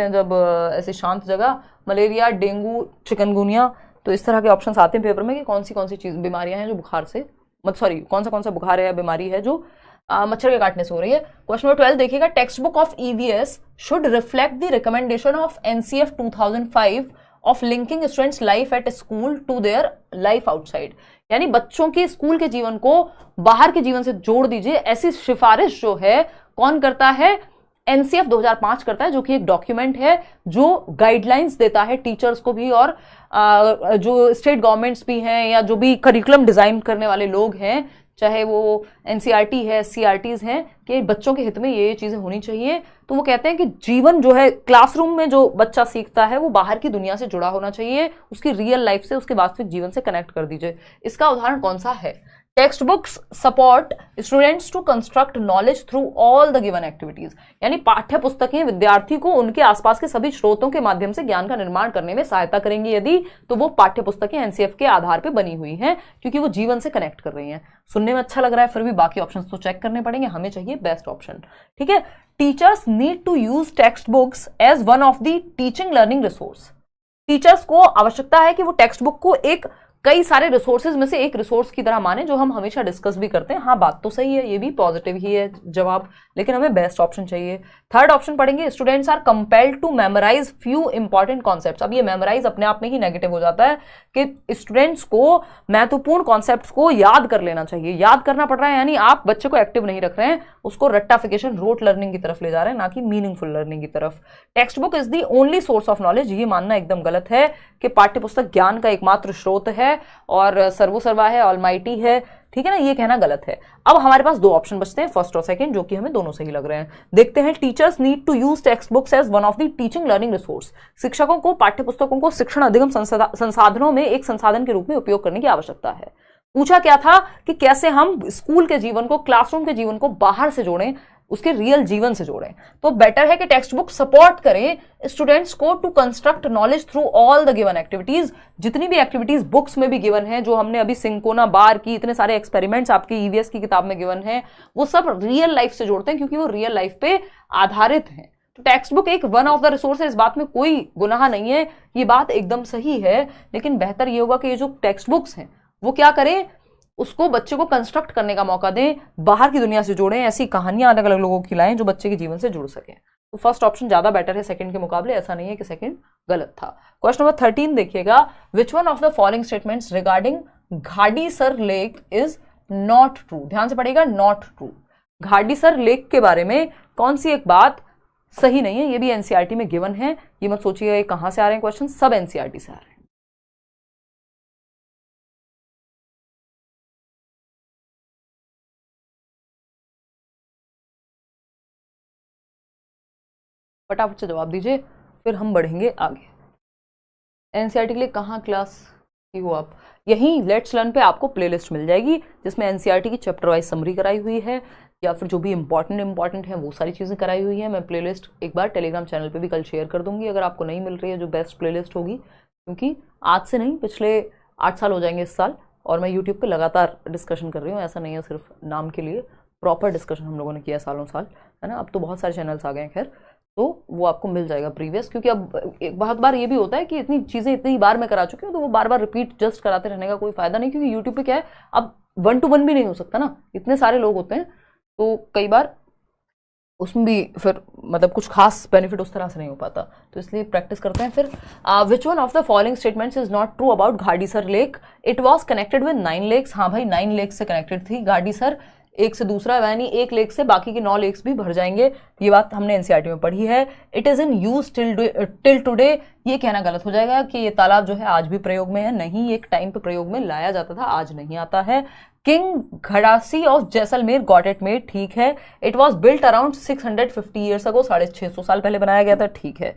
हैं जब ऐसी शांत जगह, मलेरिया, डेंगू, चिकनगुनिया, तो इस तरह के ऑप्शंस आते हैं पेपर में कि कौन सी चीज बीमारियां हैं जो बुखार से, सॉरी कौन सा बुखार है या बीमारी है जो मच्छर के काटने से हो रही है। क्वेश्चन नंबर 12 देखिएगा, text book of EVS should reflect the recommendation of NCF 2005 of linking students life at school to their life outside, यानी बच्चों के स्कूल के जीवन को बाहर के जीवन से जोड़ दीजिए, ऐसी सिफारिश जो है कौन करता है, एनसीएफ 2005 करता है, जो कि एक डॉक्यूमेंट है जो गाइडलाइंस देता है टीचर्स को भी और जो स्टेट गवर्नमेंट्स भी हैं या जो भी करिकुलम डिजाइन करने वाले लोग हैं, चाहे वो एनसीईआरटी है, सीआरटीज हैं, कि बच्चों के हित में ये चीजें होनी चाहिए। तो वो कहते हैं कि जीवन जो है क्लासरूम में जो बच्चा सीखता है वो बाहर की दुनिया से जुड़ा होना चाहिए, उसकी रियल लाइफ से, उसके वास्तविक जीवन से कनेक्ट कर दीजिए। इसका उदाहरण कौन सा है? Text books support students to construct knowledge through all the given activities, यानी पाठ्य पुस्तकें विद्यार्थी को उनके आसपास के सभी स्रोतों के माध्यम से ज्ञान का निर्माण करने में सहायता करेंगी यदि तो वो पाठ्य पुस्तकें एनसीएफ के आधार पर बनी हुई हैं, क्योंकि वो जीवन से कनेक्ट कर रही हैं। सुनने में अच्छा लग रहा है, फिर भी बाकी ऑप्शंस तो चेक करने पड़ेंगे, हमें चाहिए बेस्ट ऑप्शन। ठीक है, teachers need to use text books as one of the teaching learning resource, teachers को आवश्यकता है कि वो टेक्स्ट बुक को एक कई सारे रिसोर्सेज में से एक रिसोर्स की तरह माने, जो हम हमेशा डिस्कस भी करते हैं। हाँ, बात तो सही है, ये भी पॉजिटिव ही है जवाब, लेकिन हमें बेस्ट ऑप्शन चाहिए। थर्ड ऑप्शन पढ़ेंगे, students are compelled to memorize few important concepts. अब ये मेमोराइज अपने आप में ही नेगेटिव हो जाता है कि स्टूडेंट्स को महत्वपूर्ण कॉन्सेप्ट्स को याद कर लेना चाहिए। याद करना पड़ रहा है, यानी आप बच्चे को एक्टिव नहीं रख रहे हैं, उसको रट्टाफिकेशन, रोट लर्निंग की तरफ ले जा रहे हैं, ना कि मीनिंगफुल लर्निंग की तरफ। Text book is the only source of knowledge, ये मानना एकदम गलत है कि पाठ्य पुस्तक ज्ञान का एकमात्र स्रोत है और सर्वोसर्वा है, ऑलमाइटी है। ठीक है ना, ये कहना गलत है। अब हमारे पास दो ऑप्शन बचते हैं, फर्स्ट और सेकंड, जो कि हमें दोनों सही लग रहे हैं। देखते हैं, teachers need to use text books as one of the teaching learning resource, शिक्षकों को पाठ्य पुस्तकों को शिक्षण अधिगम संसाधनों में एक संसाधन के रूप में उपयोग करने की आवश्यकता है। पूछा क्या था कि कैसे हम स्कूल के जीवन को, क्लासरूम के जीवन को बाहर से जोड़ें, उसके रियल जीवन से जोड़ें। तो बेटर है कि टेक्स्ट बुक सपोर्ट करें स्टूडेंट्स को to construct knowledge through all the given activities. जितनी भी एक्टिविटीज बुक्स में भी गिवन है, जो हमने अभी सिंकोना बार की, इतने सारे एक्सपेरिमेंट्स आपके ईवीएस की किताब में गिवन है, वो सब रियल लाइफ से जोड़ते हैं, क्योंकि वो रियल लाइफ पे आधारित हैं। तो टेक्स्ट बुक एक वन ऑफ द रिसोर्स है, इस बात में कोई गुनाह नहीं है, ये बात एकदम सही है। लेकिन बेहतर ये होगा कि ये जो टेक्स्ट बुक्स हैं वो क्या करें, उसको बच्चे को कंस्ट्रक्ट करने का मौका दें, बाहर की दुनिया से जोड़ें, ऐसी कहानियां अलग अलग लोगों की लाएं जो बच्चे के जीवन से जुड़ सके। तो फर्स्ट ऑप्शन ज्यादा बेटर है सेकंड के मुकाबले, ऐसा नहीं है कि सेकंड गलत था। क्वेश्चन नंबर 13 देखिएगा, which one of the following statements regarding Gadisar lake is not true. ध्यान से पढ़िएगा, नॉट ट्रू। घाडीसर लेक के बारे में कौन सी एक बात सही नहीं है। ये भी एनसीईआरटी में गिवन है, ये मत सोचिएगा कहां से आ रहे हैं क्वेश्चन, सब एनसीईआरटी से आ रहे हैं। फटाफट से जवाब दीजिए, फिर हम बढ़ेंगे आगे। एनसीईआरटी के लिए कहाँ क्लास की हो आप? यहीं लेट्स लर्न पे आपको प्लेलिस्ट मिल जाएगी, जिसमें एनसीईआरटी की चैप्टर वाइज समरी कराई हुई है, या फिर जो भी इंपॉर्टेंट है वो सारी चीज़ें कराई हुई है। मैं प्लेलिस्ट एक बार टेलीग्राम चैनल पे भी कल शेयर कर दूंगी, अगर आपको नहीं मिल रही है जो बेस्ट प्लेलिस्ट होगी, क्योंकि आज से नहीं, पिछले 8 साल हो जाएंगे इस साल, और मैं यूट्यूब पे लगातार डिस्कशन कर रही हूँ, ऐसा नहीं है सिर्फ नाम के लिए, प्रॉपर डिस्कशन हम लोगों ने किया सालों साल, है ना। अब तो बहुत सारे चैनल्स आ गए हैं, खैर, तो वो आपको मिल जाएगा प्रीवियस, क्योंकि अब एक बहुत बार ये भी होता है कि इतनी चीज़ें इतनी बार मैं करा चुकी हूँ, तो वो बार बार रिपीट जस्ट कराते रहने का कोई फायदा नहीं, क्योंकि यूट्यूब पे क्या है, अब 1 to 1 भी नहीं हो सकता ना, इतने सारे लोग होते हैं, तो कई बार उसमें भी फिर मतलब कुछ खास बेनिफिट उस तरह से नहीं हो पाता, तो इसलिए प्रैक्टिस करते हैं। फिर which one of the following statements is not true about Gadisar lake, it was connected with 9 lakes. हाँ भाई, 9 लेक्स से कनेक्टेड थी घाडीसर, एक से दूसरा, यानी एक लेक से बाकी के 9 लेक्स भी भर जाएंगे, ये बात हमने एनसीईआरटी में पढ़ी है। It is in use till today, ये कहना गलत हो जाएगा कि ये तालाब जो है आज भी प्रयोग में है, नहीं, एक टाइम पे प्रयोग में लाया जाता था, आज नहीं आता है। King Gadsi of Jaisalmer got it made, ठीक है। It was built around 650 years ago, 650 साल पहले बनाया गया था, ठीक है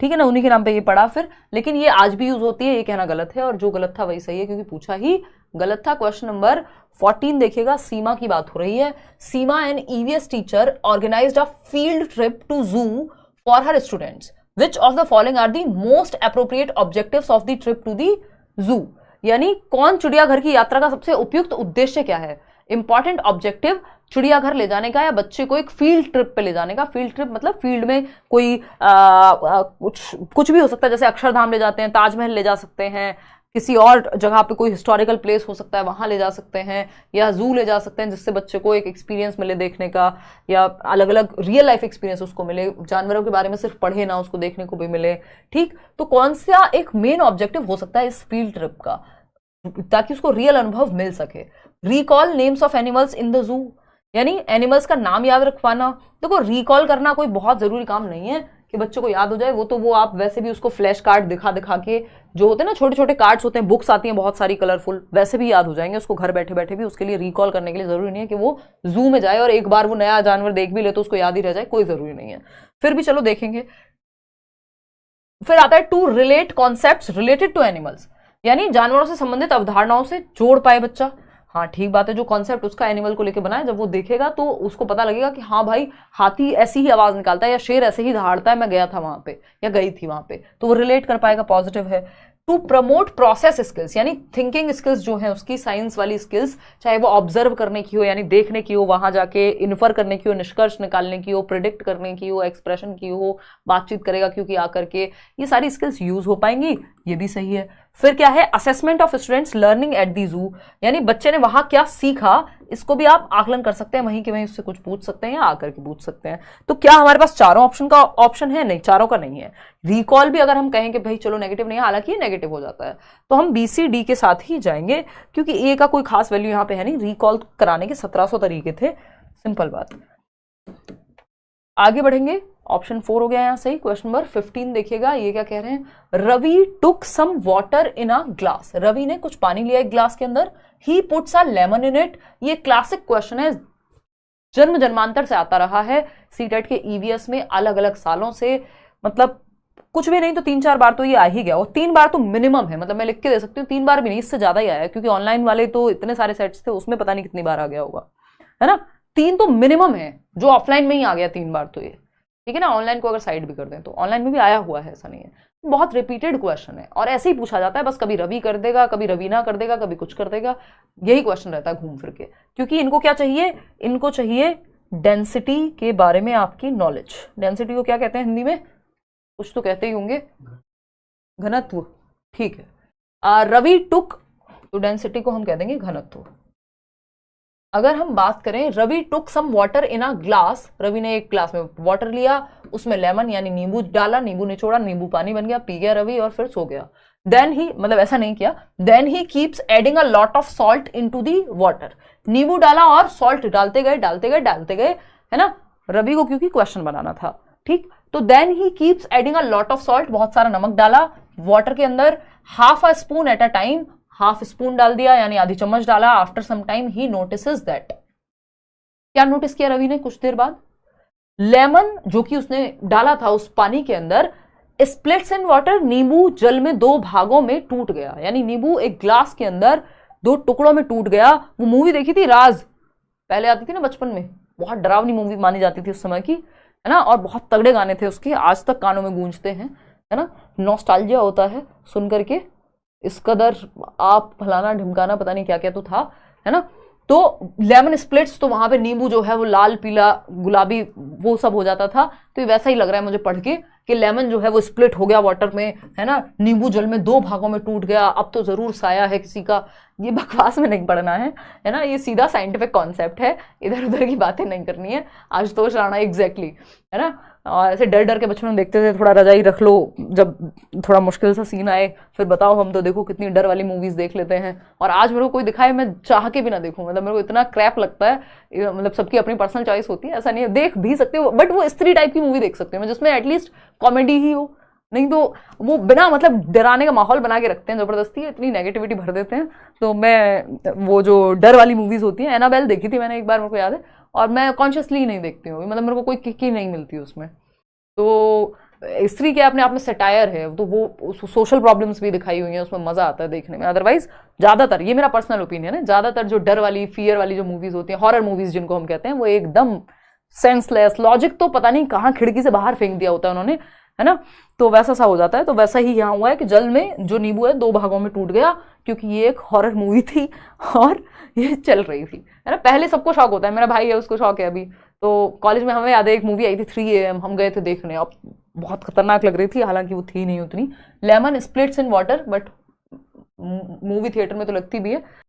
ना, उन्हीं के नाम पे ये पढ़ा फिर, लेकिन ये आज भी यूज होती है, ये कहना गलत है, और जो गलत था वही सही है, क्योंकि पूछा ही गलत था। क्वेश्चन नंबर 14 देखिएगा, सीमा की बात हो रही है। Seema an EVS teacher organized a field trip to zoo for her students, which of the following are the most appropriate objectives of the trip to the zoo, यानी कौन चिड़ियाघर की यात्रा का सबसे उपयुक्त उद्देश्य क्या है। इंपॉर्टेंट ऑब्जेक्टिव चिड़ियाघर ले जाने का या बच्चे को एक फील्ड ट्रिप पे ले जाने का। फील्ड ट्रिप मतलब फील्ड में कोई कुछ भी हो सकता है, जैसे अक्षरधाम ले जाते हैं, ताजमहल ले जा सकते हैं, किसी और जगह पे कोई हिस्टोरिकल प्लेस हो सकता है वहां ले जा सकते हैं, या जू ले जा सकते हैं जिससे बच्चे को एक एक्सपीरियंस मिले देखने का, या अलग अलग रियल लाइफ एक्सपीरियंस उसको मिले, जानवरों के बारे में सिर्फ पढ़े ना, उसको देखने को भी मिले। ठीक, तो कौन सा एक मेन ऑब्जेक्टिव हो सकता है इस फील्ड ट्रिप का, ताकि उसको रियल अनुभव मिल सके। Recall names of animals in the zoo, यानी एनिमल्स का नाम याद रखवाना। देखो रिकॉल करना कोई बहुत जरूरी काम नहीं है कि बच्चों को याद हो जाए, वो आप वैसे भी उसको फ्लैश कार्ड दिखा दिखा के, जो होते हैं ना छोटे छोटे कार्ड्स होते हैं, बुक्स आती हैं बहुत सारी कलरफुल, वैसे भी याद हो जाएंगे उसको घर बैठे बैठे भी। उसके लिए रिकॉल करने के लिए जरूरी नहीं है कि वो जू में जाए और एक बार वो नया जानवर देख भी ले तो उसको याद ही रह जाए, कोई जरूरी नहीं है। फिर भी चलो देखेंगे। फिर आता है to relate concepts related to animals, यानी जानवरों से संबंधित अवधारणाओं से जोड़ पाए बच्चा। हाँ ठीक बात है, जो कॉन्सेप्ट उसका एनिमल को लेके बना है, जब वो देखेगा तो उसको पता लगेगा कि हाँ भाई हाथी ऐसी ही आवाज निकालता है या शेर ऐसे ही दहाड़ता है, मैं गया था वहां पे या गई थी वहां पे, तो वो रिलेट कर पाएगा, पॉजिटिव है। टू प्रमोट प्रोसेस स्किल्स, यानी थिंकिंग स्किल्स जो है उसकी, साइंस वाली स्किल्स, चाहे वो ऑब्जर्व करने की हो यानी देखने की हो, वहां जाके इन्फर करने की हो, निष्कर्ष निकालने की हो, प्रिडिक्ट करने की हो, एक्सप्रेशन की हो, बातचीत करेगा क्योंकि आकर के, ये सारी स्किल्स यूज हो पाएंगी, ये भी सही है। फिर क्या है, assessment of students learning at the जू, यानी बच्चे ने वहां क्या सीखा इसको भी आप आकलन कर सकते हैं, वहीं के वहीं उससे कुछ पूछ सकते हैं या आकर के पूछ सकते हैं। तो क्या हमारे पास चारों ऑप्शन का ऑप्शन है? नहीं, चारों का नहीं है। रिकॉल भी अगर हम कहें कि भाई चलो नेगेटिव नहीं है, हालांकि ये नेगेटिव हो जाता है, तो हम BC-D के साथ ही जाएंगे क्योंकि ए का कोई खास वैल्यू यहाँ पे है नहीं। रिकॉल कराने के 1700 तरीके थे, सिंपल बात। आगे बढ़ेंगे, ऑप्शन 4 हो गया यहाँ सही। क्वेश्चन नंबर 15 देखिएगा, ये क्या कह रहे हैं, Ravi took some water in a glass, Ravi ने कुछ पानी लिया एक ग्लास के अंदर, he puts a lemon in it. ये क्लासिक क्वेश्चन है, जन्म जन्मांतर से आता रहा है सीटेट के EVS में अलग अलग सालों से, मतलब कुछ भी नहीं तो 3-4 बार तो ये आ ही गया, और 3 बार तो मिनिमम है, मतलब मैं लिख के दे सकती हूँ 3 बार भी नहीं, इससे ज्यादा ही आया है, क्योंकि ऑनलाइन वाले तो इतने सारे सेट्स थे उसमें पता नहीं कितनी बार आ गया होगा, है ना। 3 तो मिनिमम है, जो ऑफलाइन में ही आ गया 3 बार तो ये, ठीक है ना। ऑनलाइन को अगर साइड भी कर दें तो ऑनलाइन में भी आया हुआ है, ऐसा नहीं है। बहुत रिपीटेड क्वेश्चन है और ऐसे ही पूछा जाता है, बस कभी रवि कर देगा, कभी रवीना कर देगा, कभी कुछ कर देगा, यही क्वेश्चन रहता है घूम फिर के। क्योंकि इनको क्या चाहिए, इनको चाहिए डेंसिटी के बारे में आपकी नॉलेज। डेंसिटी को क्या कहते हैं हिंदी में, कुछ तो कहते ही होंगे, घनत्व, ठीक है। रवि टुक, तो डेंसिटी को हम कह देंगे घनत्व। अगर हम बात करें, Ravi took some water in a glass, Ravi ने एक ग्लास में वाटर लिया, उसमें लेमन यानी नींबू डाला, नींबू निचोड़ा, नींबू पानी बन गया, पी गया रवि और फिर सो गया। देन ही, मतलब ऐसा नहीं किया, then he keeps adding a lot of salt into the water, नींबू डाला और सॉल्ट डालते गए डालते गए डालते गए, है ना, रवि को क्योंकि क्वेश्चन बनाना था, ठीक। तो then he keeps adding a lot of salt, बहुत सारा नमक डाला वाटर के अंदर, half a spoon at a time, half spoon डाल दिया यानी आधी चम्मच डाला। After some time he notices that, क्या नोटिस किया रवि ने कुछ देर बाद, लेमन जो कि उसने डाला था उस पानी के अंदर, स्प्लिट्स इन वाटर, नींबू जल में 2 भागों में टूट गया, यानी नींबू एक ग्लास के अंदर 2 टुकड़ों में टूट गया। वो मूवी देखी थी राज, पहले आती थी ना बचपन में, बहुत डरावनी मूवी मानी जाती थी उस समय की, है ना, और बहुत तगड़े गाने थे उसके, आज तक कानों में गूंजते हैं, है ना, नॉस्टैल्जिया होता है सुन करके, इस कदर आप फलाना ढिमकाना पता नहीं क्या क्या तो था, है ना। तो लेमन स्प्लिट्स, तो वहां पे नींबू जो है वो लाल पीला गुलाबी वो सब हो जाता था, तो ये वैसा ही लग रहा है मुझे पढ़ के कि लेमन जो है वो स्प्लिट हो गया वाटर में, है ना, नींबू जल में 2 भागों में टूट गया, अब तो जरूर साया है किसी का। ये बकवास में नहीं पढ़ना है ना, ये सीधा साइंटिफिक कॉन्सेप्ट है, इधर उधर की बातें नहीं करनी है। आशुतोष राणा एग्जैक्टली, है ना। और ऐसे डर डर के बचपन में देखते थे, थोड़ा रजाई रख लो, जब थोड़ा मुश्किल सा सीन आए फिर बताओ, हम तो देखो कितनी डर वाली मूवीज देख लेते हैं, और आज मेरे को कोई दिखाए मैं चाह के भी ना देखूं, मतलब मेरे को इतना क्रैप लगता है, मतलब सबकी अपनी पर्सनल चॉइस होती है, ऐसा नहीं है, देख भी सकते हो, बट वो स्त्री टाइप की मूवी देख सकते हो जिसमें एटलीस्ट कॉमेडी ही हो, नहीं तो वो बिना मतलब डराने का माहौल बना के रखते हैं जबरदस्ती, इतनी नेगेटिविटी भर देते हैं। तो मैं वो जो डर वाली मूवीज होती हैं, एनाबेल देखी थी मैंने एक बार, मेरे को याद है, और मैं कॉन्शियसली नहीं देखती हूँ, मतलब मेरे को कोई किक ही नहीं मिलती उसमें। तो स्त्री के अपने आप में सटायर है, तो वो सोशल प्रॉब्लम्स भी दिखाई हुई हैं उसमें, मजा आता है देखने में। अदरवाइज ज्यादातर, ये मेरा पर्सनल ओपिनियन है, ज्यादातर जो डर वाली फियर वाली जो मूवीज होती हैं, हॉरर मूवीज जिनको हम कहते हैं, वो एकदम सेंसलेस, लॉजिक तो पता नहीं कहाँ खिड़की से बाहर फेंक दिया होता है उन्होंने, है ना। तो वैसा सा हो जाता है। तो वैसा ही यहाँ हुआ है कि जल में जो नींबू है 2 भागों में टूट गया, क्योंकि ये एक हॉरर मूवी थी और ये चल रही थी, है ना। पहले सबको शौक होता है, मेरा भाई है उसको शौक है अभी। तो कॉलेज में हमें याद है एक मूवी आई थी 3 AM, हम गए थे देखने। अब बहुत खतरनाक लग रही थी, हालांकि वो थी नहीं उतनी। Lemon splits in water, but movie theatre में तो लगती भी है।